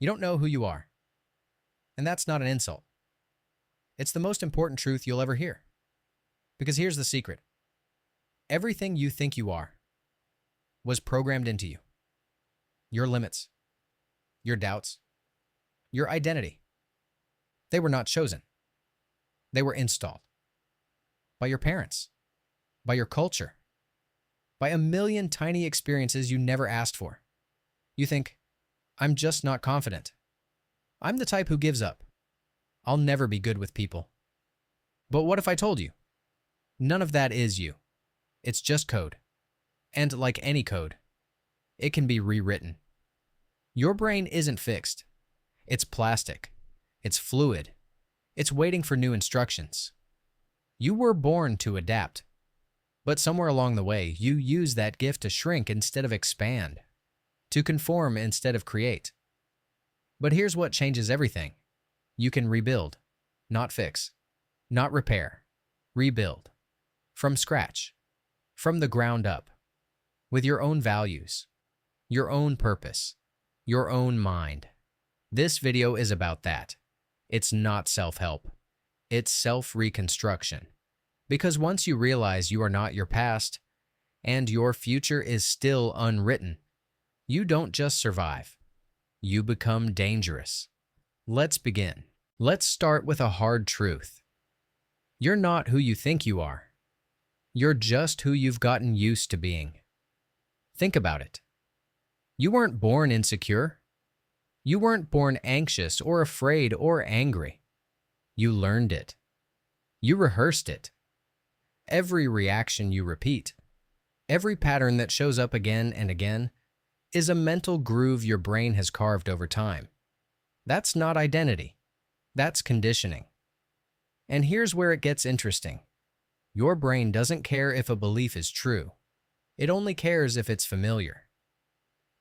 You don't know who you are. And that's not an insult. It's the most important truth you'll ever hear. Because here's the secret. Everything you think you are was programmed into you. Your limits, your doubts, your identity. They were not chosen. They were installed. By your parents, by your culture, by a million tiny experiences you never asked for. You think, I'm just not confident. I'm the type who gives up. I'll never be good with people. But what if I told you? None of that is you. It's just code. And like any code, it can be rewritten. Your brain isn't fixed. It's plastic. It's fluid. It's waiting for new instructions. You were born to adapt. But somewhere along the way, you use that gift to shrink instead of expand, to conform instead of create. But here's what changes everything. You can rebuild, not fix, not repair, rebuild. From scratch, from the ground up, with your own values, your own purpose, your own mind. This video is about that. It's not self-help. It's self-reconstruction. Because once you realize you are not your past, and your future is still unwritten, you don't just survive. You become dangerous. Let's begin. Let's start with a hard truth. You're not who you think you are. You're just who you've gotten used to being. Think about it. You weren't born insecure. You weren't born anxious or afraid or angry. You learned it. You rehearsed it. Every reaction you repeat, every pattern that shows up again and again, is a mental groove your brain has carved over time. That's not identity. That's conditioning. And here's where it gets interesting. Your brain doesn't care if a belief is true. It only cares if it's familiar.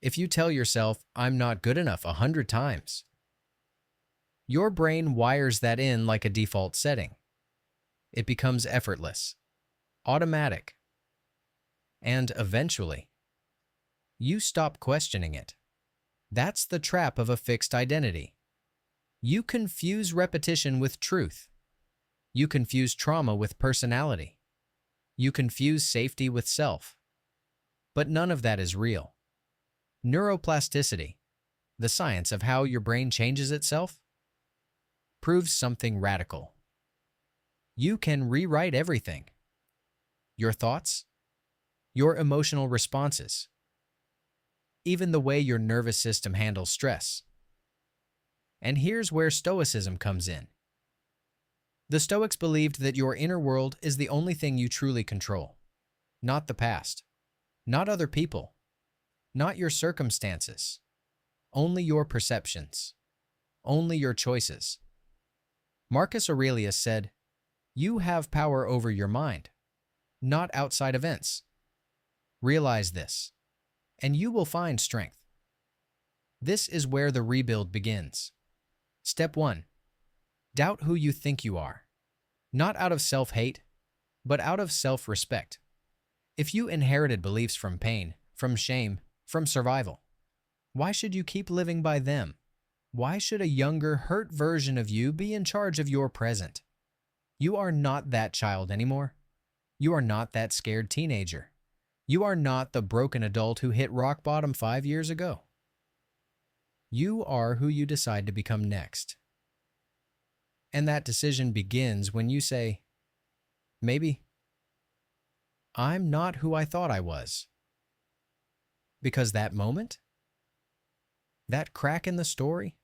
If you tell yourself, I'm not good enough 100 times, your brain wires that in like a default setting. It becomes effortless, automatic, and eventually, you stop questioning it. That's the trap of a fixed identity. You confuse repetition with truth. You confuse trauma with personality. You confuse safety with self. But none of that is real. Neuroplasticity, the science of how your brain changes itself, proves something radical. You can rewrite everything. Your thoughts, your emotional responses, even the way your nervous system handles stress. And here's where stoicism comes in. The Stoics believed that your inner world is the only thing you truly control. Not the past. Not other people. Not your circumstances. Only your perceptions. Only your choices. Marcus Aurelius said, "You have power over your mind, not outside events. Realize this, and you will find strength." This is where the rebuild begins. Step 1. Doubt who you think you are. Not out of self-hate, but out of self-respect. If you inherited beliefs from pain, from shame, from survival, why should you keep living by them? Why should a younger, hurt version of you be in charge of your present? You are not that child anymore. You are not that scared teenager. You are not the broken adult who hit rock bottom 5 years ago. You are who you decide to become next. And that decision begins when you say, maybe, I'm not who I thought I was. Because that moment, that crack in the story,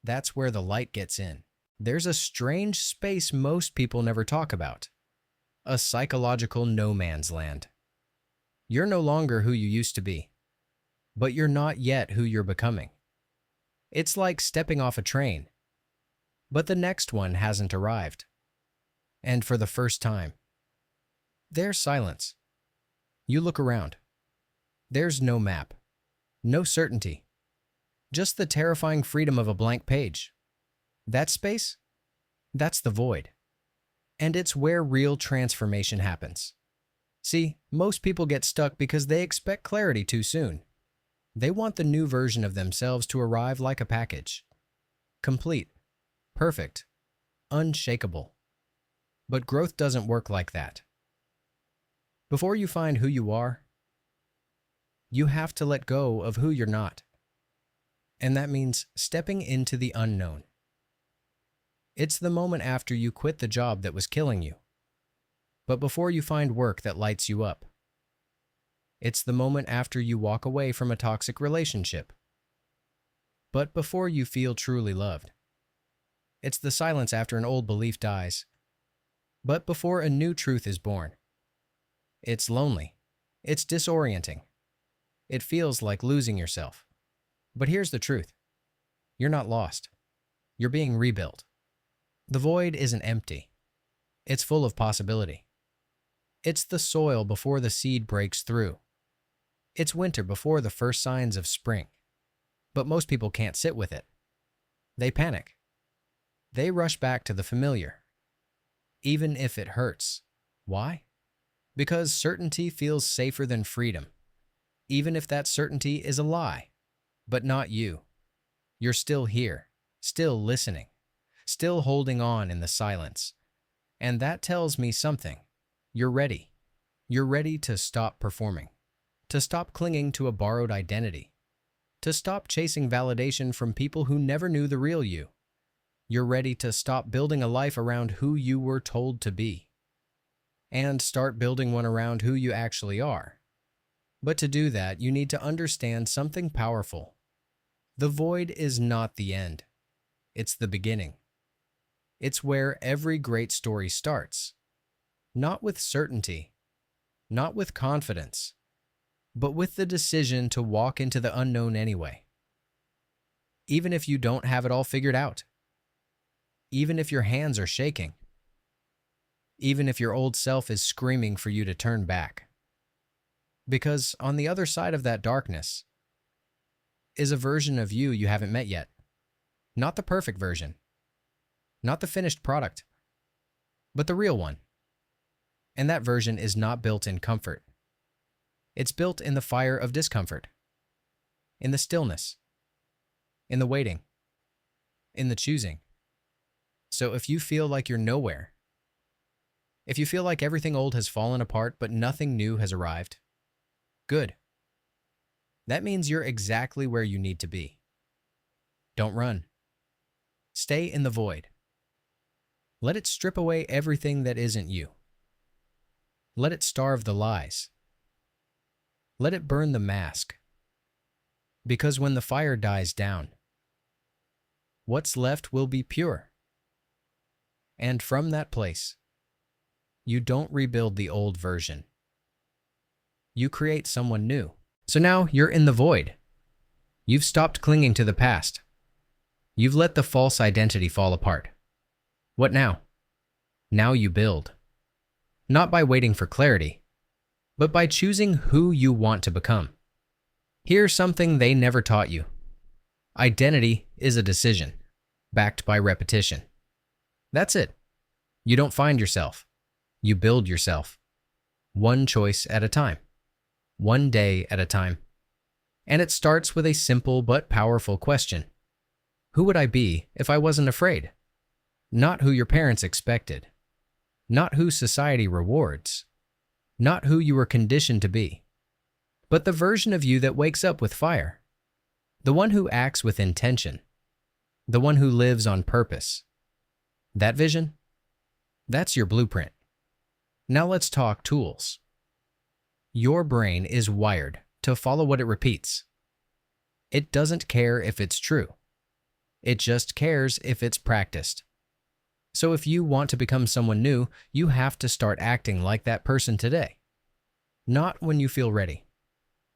that's where the light gets in. There's a strange space most people never talk about. A psychological no man's land. You're no longer who you used to be, but you're not yet who you're becoming. It's like stepping off a train, but the next one hasn't arrived. And for the first time, there's silence. You look around. There's no map, no certainty, just the terrifying freedom of a blank page. That space, that's the void. And it's where real transformation happens. See, most people get stuck because they expect clarity too soon. They want the new version of themselves to arrive like a package. Complete, perfect, unshakable. But growth doesn't work like that. Before you find who you are, you have to let go of who you're not. And that means stepping into the unknown. It's the moment after you quit the job that was killing you, but before you find work that lights you up. It's the moment after you walk away from a toxic relationship, but before you feel truly loved. It's the silence after an old belief dies, but before a new truth is born. It's lonely. It's disorienting. It feels like losing yourself. But here's the truth. You're not lost. You're being rebuilt. The void isn't empty. It's full of possibility. It's the soil before the seed breaks through. It's winter before the first signs of spring. But most people can't sit with it. They panic. They rush back to the familiar, even if it hurts. Why? Because certainty feels safer than freedom, even if that certainty is a lie. But not you. You're still here, still listening, still holding on in the silence. And that tells me something. You're ready. You're ready to stop performing, to stop clinging to a borrowed identity, to stop chasing validation from people who never knew the real you. You're ready to stop building a life around who you were told to be, and start building one around who you actually are. But to do that, you need to understand something powerful. The void is not the end. It's the beginning. It's where every great story starts. Not with certainty, not with confidence, but with the decision to walk into the unknown anyway. Even if you don't have it all figured out. Even if your hands are shaking. Even if your old self is screaming for you to turn back. Because on the other side of that darkness is a version of you you haven't met yet. Not the perfect version. Not the finished product. But the real one. And that version is not built in comfort. It's built in the fire of discomfort. In the stillness. In the waiting. In the choosing. So if you feel like you're nowhere, if you feel like everything old has fallen apart but nothing new has arrived, good. That means you're exactly where you need to be. Don't run. Stay in the void. Let it strip away everything that isn't you. Let it starve the lies. Let it burn the mask. Because when the fire dies down, what's left will be pure. And from that place, you don't rebuild the old version. You create someone new. So now you're in the void. You've stopped clinging to the past. You've let the false identity fall apart. What now? Now you build. Not by waiting for clarity, but by choosing who you want to become. Here's something they never taught you. Identity is a decision, backed by repetition. That's it. You don't find yourself. You build yourself. One choice at a time. One day at a time. And it starts with a simple but powerful question. Who would I be if I wasn't afraid? Not who your parents expected. Not who society rewards. Not who you were conditioned to be. But the version of you that wakes up with fire. The one who acts with intention. The one who lives on purpose. That vision? That's your blueprint. Now let's talk tools. Your brain is wired to follow what it repeats. It doesn't care if it's true. It just cares if it's practiced. So if you want to become someone new, you have to start acting like that person today. Not when you feel ready.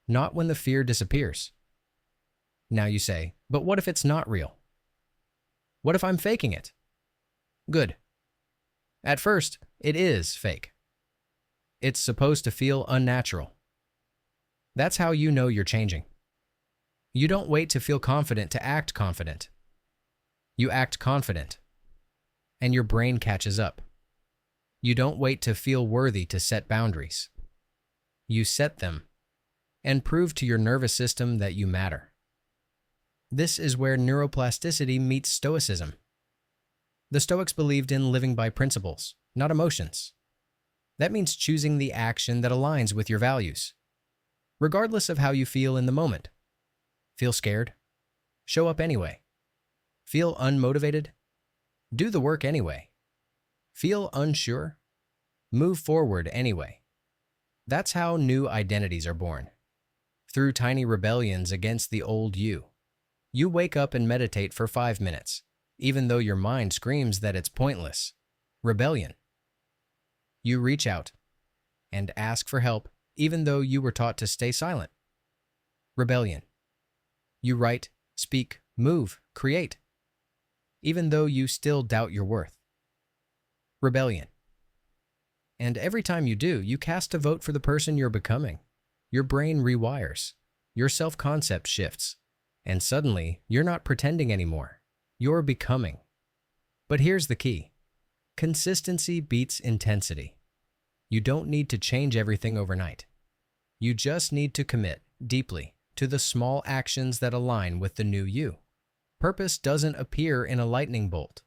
Not when the fear disappears. Now you say, but what if it's not real? What if I'm faking it? Good. At first, it is fake. It's supposed to feel unnatural. That's how you know you're changing. You don't wait to feel confident to act confident. You act confident, and your brain catches up. You don't wait to feel worthy to set boundaries. You set them, and prove to your nervous system that you matter. This is where neuroplasticity meets stoicism. The Stoics believed in living by principles, not emotions. That means choosing the action that aligns with your values, regardless of how you feel in the moment. Feel scared? Show up anyway. Feel unmotivated? Do the work anyway. Feel unsure? Move forward anyway. That's how new identities are born. Through tiny rebellions against the old you. You wake up and meditate for 5 minutes, even though your mind screams that it's pointless. Rebellion. You reach out and ask for help, even though you were taught to stay silent. Rebellion. You write, speak, move, create, even though you still doubt your worth. Rebellion. And every time you do, you cast a vote for the person you're becoming. Your brain rewires. Your self-concept shifts. And suddenly, you're not pretending anymore. You're becoming. But here's the key. Consistency beats intensity. You don't need to change everything overnight. You just need to commit deeply to the small actions that align with the new you. Purpose doesn't appear in a lightning bolt.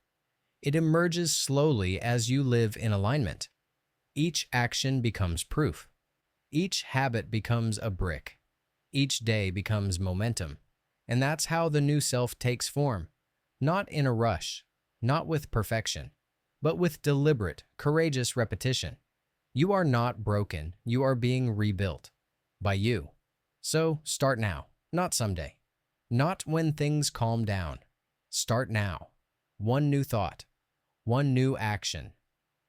It emerges slowly as you live in alignment. Each action becomes proof. Each habit becomes a brick. Each day becomes momentum. And that's how the new self takes form. Not in a rush, not with perfection, but with deliberate, courageous repetition. You are not broken. You are being rebuilt by you. So start now, not someday. Not when things calm down. Start now. One new thought. One new action.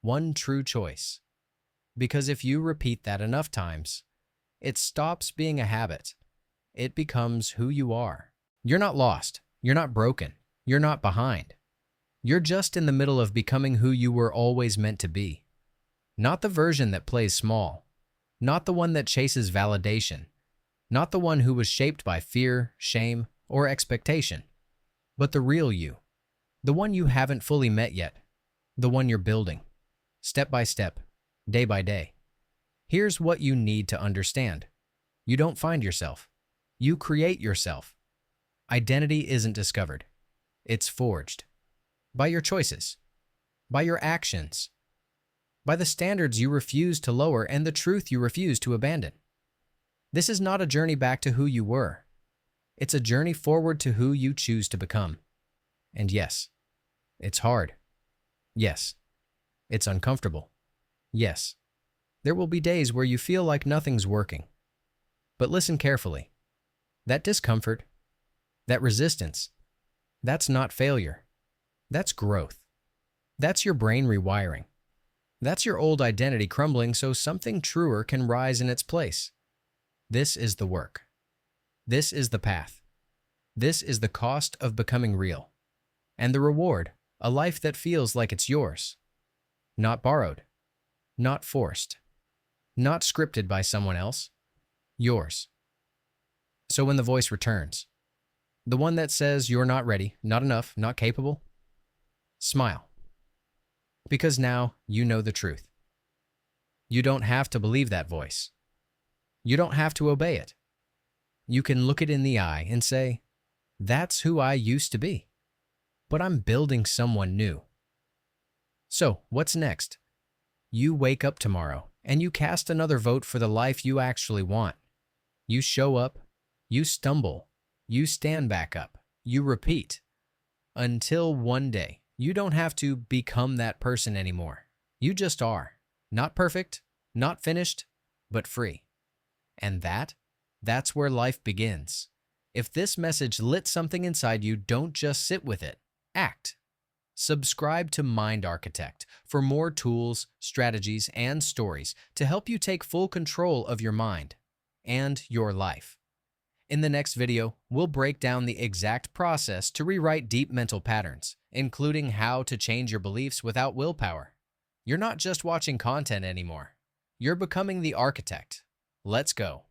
One true choice. Because if you repeat that enough times, it stops being a habit. It becomes who you are. You're not lost. You're not broken. You're not behind. You're just in the middle of becoming who you were always meant to be. Not the version that plays small. Not the one that chases validation. Not the one who was shaped by fear, shame, or expectation. But the real you. The one you haven't fully met yet. The one you're building. Step by step. Day by day. Here's what you need to understand. You don't find yourself. You create yourself. Identity isn't discovered. It's forged. By your choices. By your actions. By the standards you refuse to lower and the truth you refuse to abandon. This is not a journey back to who you were. It's a journey forward to who you choose to become. And yes, it's hard. Yes, it's uncomfortable. Yes, there will be days where you feel like nothing's working. But listen carefully. That discomfort, that resistance, that's not failure. That's growth. That's your brain rewiring. That's your old identity crumbling so something truer can rise in its place. This is the work. This is the path. This is the cost of becoming real. And the reward, a life that feels like it's yours. Not borrowed. Not forced. Not scripted by someone else. Yours. So when the voice returns, the one that says you're not ready, not enough, not capable, smile. Because now you know the truth. You don't have to believe that voice. You don't have to obey it. You can look it in the eye and say, that's who I used to be, but I'm building someone new. So what's next? You wake up tomorrow and you cast another vote for the life you actually want. You show up, you stumble, you stand back up, you repeat, until one day you don't have to become that person anymore. You just are. Not perfect, not finished, but free. And that's where life begins. If this message lit something inside you, don't just sit with it. Act. Subscribe to MindArchitect for more tools, strategies, and stories to help you take full control of your mind and your life. In the next video, we'll break down the exact process to rewrite deep mental patterns, including how to change your beliefs without willpower. You're not just watching content anymore. You're becoming the architect. Let's go.